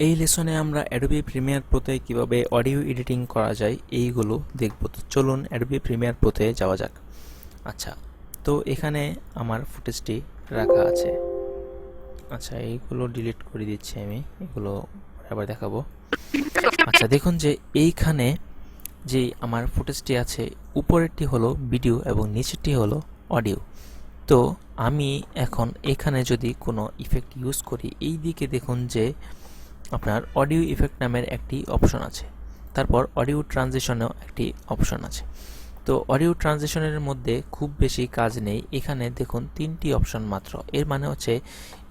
এই লেসনে আমরা Adobe Premiere প্রোতে কিভাবে অডিও এডিটিং করা যায় এইগুলো দেখব। তো চলুন অ্যাডোবি প্রিমিয়ার প্রোতে যাওয়া যাক। আচ্ছা, তো এখানে আমার ফুটেজটি রাখা আছে। আচ্ছা, এইগুলো ডিলিট করে দিচ্ছি আমি, এগুলো আবার দেখাবো। আচ্ছা, দেখুন যে এইখানে যে আমার ফুটেজটি আছে, উপরেরটি হলো ভিডিও এবং নিচেরটি হলো অডিও। তো আমি এখন এখানে যদি কোনো ইফেক্ট ইউজ করি, এই দিকে দেখুন যে আপনার অডিও ইফেক্ট নামের একটি অপশন আছে, তারপর অডিও ট্রানজিশনেও একটি অপশন আছে। তো অডিও ট্রানজিশনের মধ্যে খুব বেশি কাজ নেই, এখানে দেখুন 3টি অপশন মাত্র। এর মানে হচ্ছে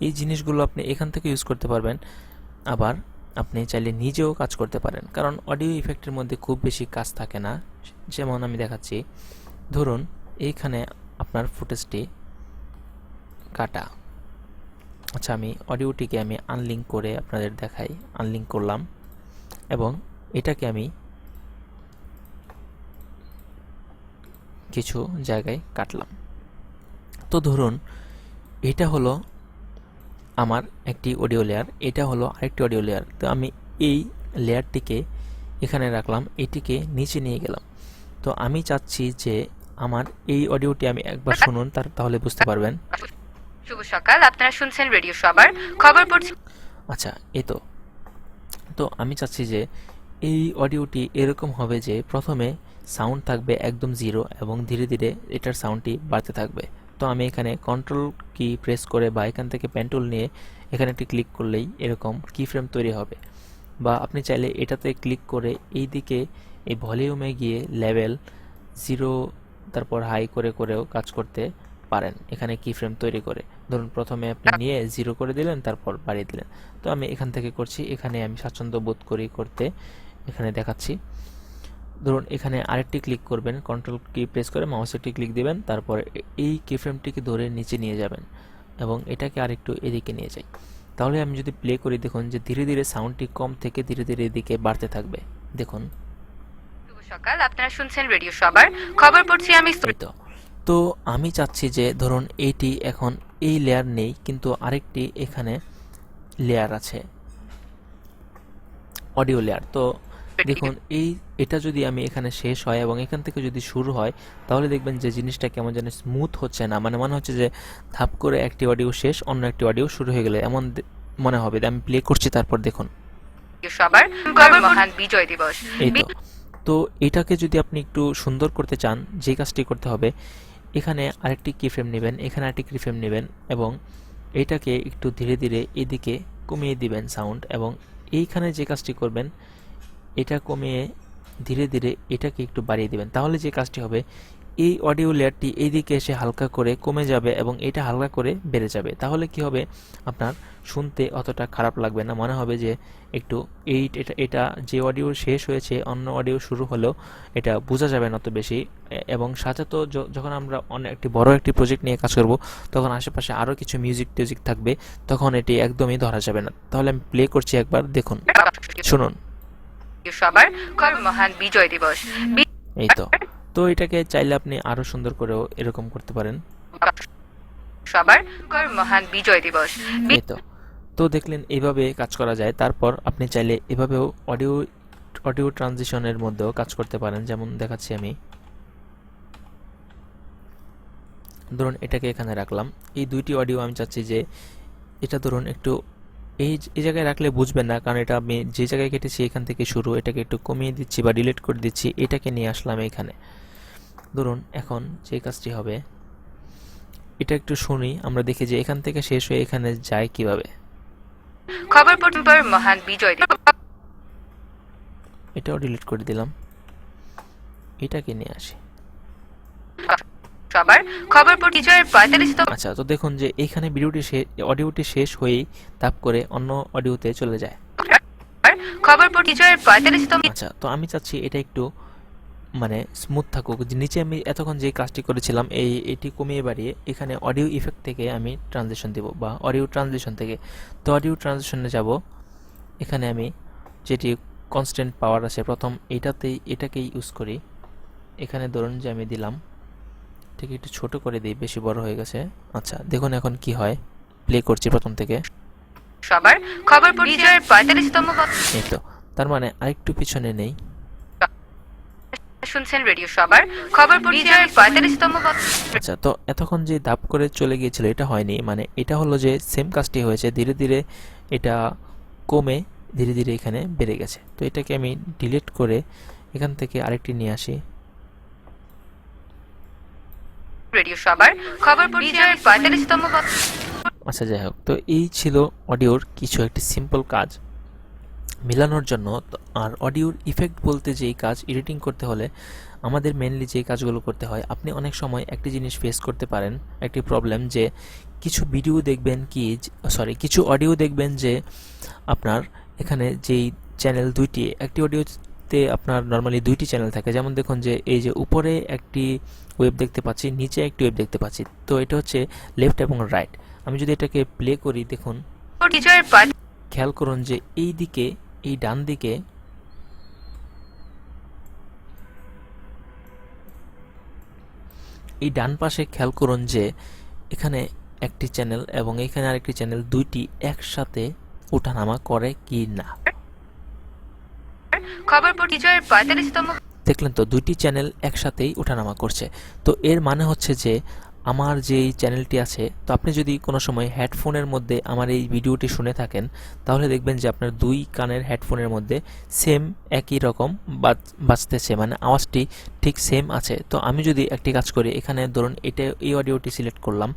এই জিনিসগুলো আপনি এখান থেকে ইউজ করতে পারবেন, আবার আপনি চাইলে নিজেও কাজ করতে পারেন, কারণ অডিও ইফেক্টের মধ্যে খুব বেশি কাজ থাকে না। যেমন আমি দেখাচ্ছি, ধরুন এইখানে আপনার ফুটেজটি কাটা। আচ্ছা, আমি অডিওটিকে আনলিঙ্ক করে আপনাদের দেখাই। আনলিঙ্ক করলাম এবং এটাকে আমি কিছু জায়গায় কাটলাম। তো ধরুন এটা হলো আমার একটি অডিও লেয়ার, এটা হলো আরেকটি অডিও লেয়ার। তো আমি এই লেয়ারটিকে এখানে রাখলাম, এটিকে নিচে নিয়ে গেলাম। তো আমি চাচ্ছি যে আমার এই অডিওটি আমি একবার শুনুন, তাহলে বুঝতে পারবেন। শুভ সকাল, আপনারা শুনছেন রেডিও সবার খবর পড়ছি। আচ্ছা, এই তো তো আমি চাচ্ছি যে এই অডিওটি এরকম হবে যে প্রথমে সাউন্ড থাকবে একদম জিরো এবং ধীরে ধীরে এটার সাউন্ডটি বাড়তে থাকবে। তো আমি এখানে কন্ট্রোল কি প্রেস করে বা এখান থেকে পেন টুল নিয়ে এখানে একটি ক্লিক করলেই এরকম কি ফ্রেম তৈরি হবে। বা আপনি চাইলে এটাতে ক্লিক করে এই দিকে এই ভলিউমে গিয়ে লেভেল জিরো তারপর হাই করে করেও কাজ করতে পারেন, এখানে কি ফ্রেম তৈরি করে। ধরুন প্রথমে আপনি নিয়ে জিরো করে দিলেন, তারপর বাড়িয়ে দিলেন। তো আমি এখান থেকে করছি, এখানে আমি স্বাচ্ছন্দ্য বোধ করি করতে, এখানে দেখাচ্ছি। ধরুন এখানে আরেকটি ক্লিক করবেন, কন্ট্রোল কি প্রেস করে মাউসে একটি ক্লিক দিবেন, তারপর এই কি ফ্রেমটিকে ধরে নিচে নিয়ে যাবেন এবং এটাকে আরেকটু এদিকে নিয়ে যাই। তাহলে আমি যদি প্লে করি, দেখুন যে ধীরে ধীরে সাউন্ডটি কম থেকে ধীরে ধীরে এদিকে বাড়তে থাকবে। দেখুন, শুভ সকাল, আপনারা শুনছেন রেডিও সবার খবর পড়ছি আমি। তো আমি চাচ্ছি যে ধরুন এইটি এখন এই লেয়ার নেই, কিন্তু আরেকটি এখানে লেয়ার আছে, অডিও লেয়ার। তো দেখুন এটা যদি আমি এখানে শেষ হয় এবং এখান থেকে যদি শুরু হয়, তাহলে দেখবেন যে জিনিসটা কেমন যেন স্মুথ হচ্ছে না, মনে হচ্ছে যে ধাপ করে একটি অডিও শেষ, অন্য একটি অডিও শুরু হয়ে গেলে এমন মনে হবে। আমি প্লে করছি, তারপর দেখুন সবার মহান বিজয় দিবস। এই তো এটাকে যদি আপনি একটু সুন্দর করতে চান, যে কাজটি করতে হবে, এখানে আরেকটি কি ফ্রেম নেবেন, এখানে আরেকটি কি ফ্রেম নেবেন এবং এটাকে একটু ধীরে ধীরে এদিকে কমিয়ে দিবেন সাউন্ড, এবং এইখানে যে কাজটি করবেন, এটা কমিয়ে ধীরে ধীরে এটাকে একটু বাড়িয়ে দিবেন। তাহলে যে কাজটি হবে, এই অডিও লেয়ারটি এইদিকে এসে হালকা করে কমে যাবে এবং এটা হালকা করে বেড়ে যাবে। তাহলে কি হবে, আপনার শুনতে অতটা খারাপ লাগবে না, মনে হবে যে একটু এটা যে অডিও শেষ হয়েছে অন্য অডিও শুরু হলেও এটা বোঝা যাবে না অত বেশি। এবং সাথে তো যখন আমরা অনেক একটি বড় একটি প্রজেক্ট নিয়ে কাজ করব, তখন আশেপাশে আরও কিছু মিউজিক টিউজিক থাকবে, তখন এটি একদমই ধরা যাবে না। তাহলে আমি প্লে করছি, একবার দেখুন, শুনুন। সবার মহান বিজয় দিবস। এই তো এটাকে চাইলে আপনি আরো সুন্দর করেও এরকম করতে পারেন। সবার মহান বিজয় দিবস। এই তো দেখলেন এইভাবে কাজ করা যায়। তারপর আপনি চাইলে এভাবেও অডিও ট্রানজিশনের মধ্যেও কাজ করতে পারেন। যেমন দেখাচ্ছি আমি, ধরুন এটাকে এখানে রাখলাম, এই দুইটি অডিও আমি চাচ্ছি যে এটা ধরুন একটু এই জায়গায় রাখলে বুঝবেন না, কারণ এটা আমি যে জায়গায় কেটেছি এখান থেকে শুরু, এটাকে একটু কমিয়ে দিচ্ছি বা ডিলিট করে দিচ্ছি, এটাকে নিয়ে আসলাম এখানে। ধরুন এখন যে কাজটি হবে, এটা একটু শুনি, আমরা দেখি যে এখান থেকে শেষ হয়ে এখানে যায় কিভাবে। খবর পড়বার মহান বিজয় দিবস। এটাও ডিলিট করে দিলাম, এটাকে নিয়ে আসি। সবার খবর বিজয়ের 45তম। আচ্ছা, তো দেখুন যে এখানে অডিওটি শেষ হয়েই তাপ করে অন্য অডিওতে চলে যায়। খবর বিজয়ের 45তম। আচ্ছা, তো আমি চাচ্ছি এটা একটু স্মুথ থাকুক। নিচে আমি এতক্ষণ যে কাজটি করেছিলাম এটি কমিয়ে বাড়িয়ে এখানে অডিও ইফেক্ট থেকে আমি ট্রানজিশন দেব, বা অডিও ট্রানজিশন থেকে। তো অডিও ট্রানজিশনে যাব, এখানে আমি যেটি কনস্ট্যান্ট পাওয়ার আছে প্রথম এটাকেই ইউজ করি। এখানে ধরুন যে আমি দিলাম, ঠিক একটু ছোট করে দিই, বেশি বড় হয়ে গেছে। আচ্ছা, দেখুন এখন কি হয়, প্লে করছি প্রথম থেকে। সবার খবর বিজয়ের 45তম এই তো, তার মানে আরেকটু পিছনে নেই। শুনছেন রেডিও সবার খবর বিজয়ের 45তম আচ্ছা, তো এতক্ষণ যে ধাপ করে চলে গিয়েছিল এটা হয়নি, মানে এটা হলো যে সেম কাজটি হয়েছে, ধীরে ধীরে এটা কমে ধীরে ধীরে এখানে বেড়ে গেছে। তো এটাকে আমি ডিলিট করে এখান থেকে আরেকটি নিয়ে আসি। রেডিও সবার খবর বিজয়ের 45তম আচ্ছা, যাই হোক, তো এই ছিল অডিওর কিছু একটি সিম্পল কাজ মিলানোর জন্য। আর অডিওর ইফেক্ট বলতে যেই কাজ এডিটিং করতে হলে আমাদের মেনলি যে কাজগুলো করতে হয়, আপনি অনেক সময় একটি জিনিস ফেস করতে পারেন, একটি প্রবলেম, যে কিছু ভিডিও দেখবেন কিছু অডিও দেখবেন যে আপনার এখানে যেই চ্যানেল দুইটি, একটি অডিওতে আপনার নর্মালি দুইটি চ্যানেল থাকে। যেমন দেখুন যে এই যে উপরে একটি ওয়েব দেখতে পাচ্ছি, নিচে একটি ওয়েব দেখতে পাচ্ছি, তো এটা হচ্ছে লেফট এবং রাইট। আমি যদি এটাকে প্লে করি, দেখুন বিজয়ের খেয়াল করুন যে এই দিকে, এই ডান দিকে এই ডান পাশে খেয়াল করুন যে এখানে একটি চ্যানেল এবং এখানে আরেকটি চ্যানেল, দুইটি একসাথে ওঠানামা করে কি না। খবর বিজয়ের 45তম দেখলেন তো, দুইটি চ্যানেল একসাথেই ওঠানামা করছে। তো এর মানে হচ্ছে যে আমার যেই চ্যানেলটি আছে, তো আপনি যদি কোনো সময় হেডফোনের মধ্যে আমার এই ভিডিওটি শুনে থাকেন, তাহলে দেখবেন যে আপনার দুই কানের হেডফোনের মধ্যে সেম একই রকম বাজতেছে, মানে আওয়াজটি ঠিক সেম আছে। তো আমি যদি একটি কাজ করি, এখানে ধরুন এই অডিওটি সিলেক্ট করলাম,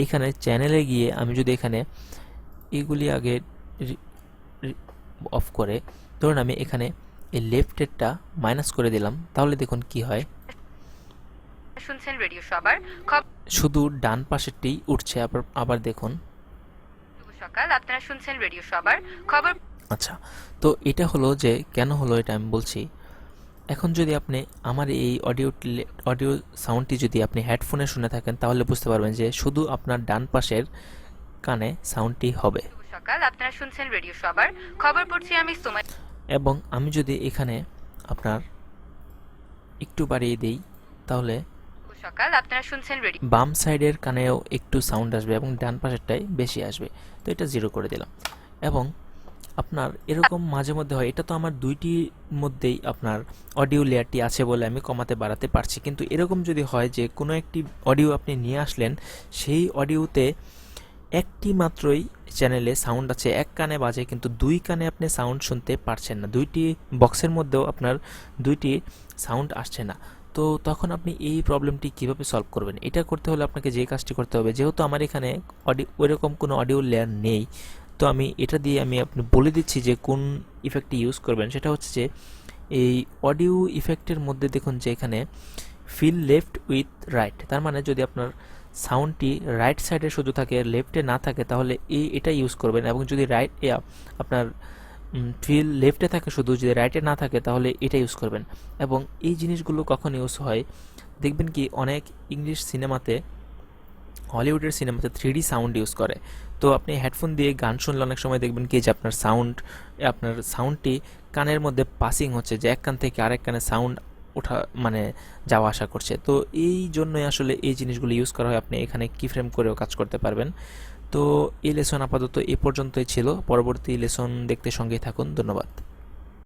এখানে চ্যানেলে গিয়ে আমি যদি এখানে এইগুলি আগে অফ করে, ধরুন আমি এখানে এই লেফটেরটা মাইনাস করে দিলাম, তাহলে দেখুন কি হয়, শুনছেন রেডিও সবার খবর শুধু ডান পাশেরটি উঠছে। আবার দেখুন। শুভ সকাল, আপনারা শুনছেন রেডিও সবার খবর। আচ্ছা, তো এটা হলো যে কেন হলো এটা আমি বলছি। এখন যদি আপনি আমার এই অডিও সাউন্ডটি যদি আপনি হেডফোনে শুনে থাকেন, তাহলে বুঝতে পারবেন যে শুধু আপনার ডান পাশের কানে সাউন্ডটি হবে। শুভ সকাল, আপনারা শুনছেন রেডিও সবার খবর পড়ছি আমি সুমাই। এবং আমি যদি এখানে আপনার একটু বাড়িয়ে দিই, তাহলে শুভ সকাল, আপনারা শুনছেন রেডিও বাম সাইডের কানেও একটু সাউন্ড আসবে এবং ডান পাশেরটাই বেশি আসবে। তো এটা 0 করে দিলাম। এবং আপনার এরকম মাঝে মধ্যে হয়, এটা তো আমার দুইটির মধ্যেই আপনার অডিও লেয়ারটি আছে বলে আমি কমাতে বাড়াতে পারছি, কিন্তু এরকম যদি হয় যে কোনো একটি অডিও আপনি নিয়ে আসলেন, সেই অডিওতে একটি মাত্রই চ্যানেলে সাউন্ড আছে, এক কানে বাজে, কিন্তু দুই কানে আপনি সাউন্ড শুনতে পারছেন না, দুইটি বক্সের মধ্যেও আপনার দুইটি সাউন্ড আসছে না। তো তখন আপনি এই প্রবলেমটি কিভাবে সলভ করবেন? এটা করতে হলে আপনাকে যে কাজটি করতে হবে, যেহেতু আমার এখানে ওইরকম কোনো অডিও লেয়ার নেই, তো আমি এটা দিয়ে আপনি বলে দিচ্ছি যে কোন ইফেক্টটি ইউজ করবেন। সেটা হচ্ছে যে এই অডিও ইফেক্টের মধ্যে দেখুন যে এখানে ফিল লেফট উইথ রাইট, তার মানে যদি আপনার সাউন্ডটি রাইট সাইডে শুধু থাকে, লেফটে না থাকে, তাহলে এটা ইউজ করবেন। এবং যদি আপনার ফিল লেফটে থাকে শুধু, যদি রাইটে না থাকে, তাহলে এটা ইউজ করবেন। এবং এই জিনিসগুলো কখন ইউজ হয় দেখবেন কি, অনেক ইংলিশ সিনেমাতে, হলিউডের সিনেমাতে 3D সাউন্ড ইউজ করে। তো আপনি হেডফোন দিয়ে গান শুনলে অনেক সময় দেখবেন কি যে আপনার সাউন্ডটি কানের মধ্যে পাসিং হচ্ছে, যে এক কান থেকে আরেক কানে সাউন্ড ওঠা মানে যাওয়া আসা করছে। তো এই জন্যই আসলে এই জিনিসগুলো ইউজ করা হয়। আপনি এখানে কি ফ্রেম করেও কাজ করতে পারবেন। তো এই লেসন আপাতত এ পর্যন্তই ছিল। পরবর্তী লেসন দেখতে সঙ্গেই থাকুন। ধন্যবাদ।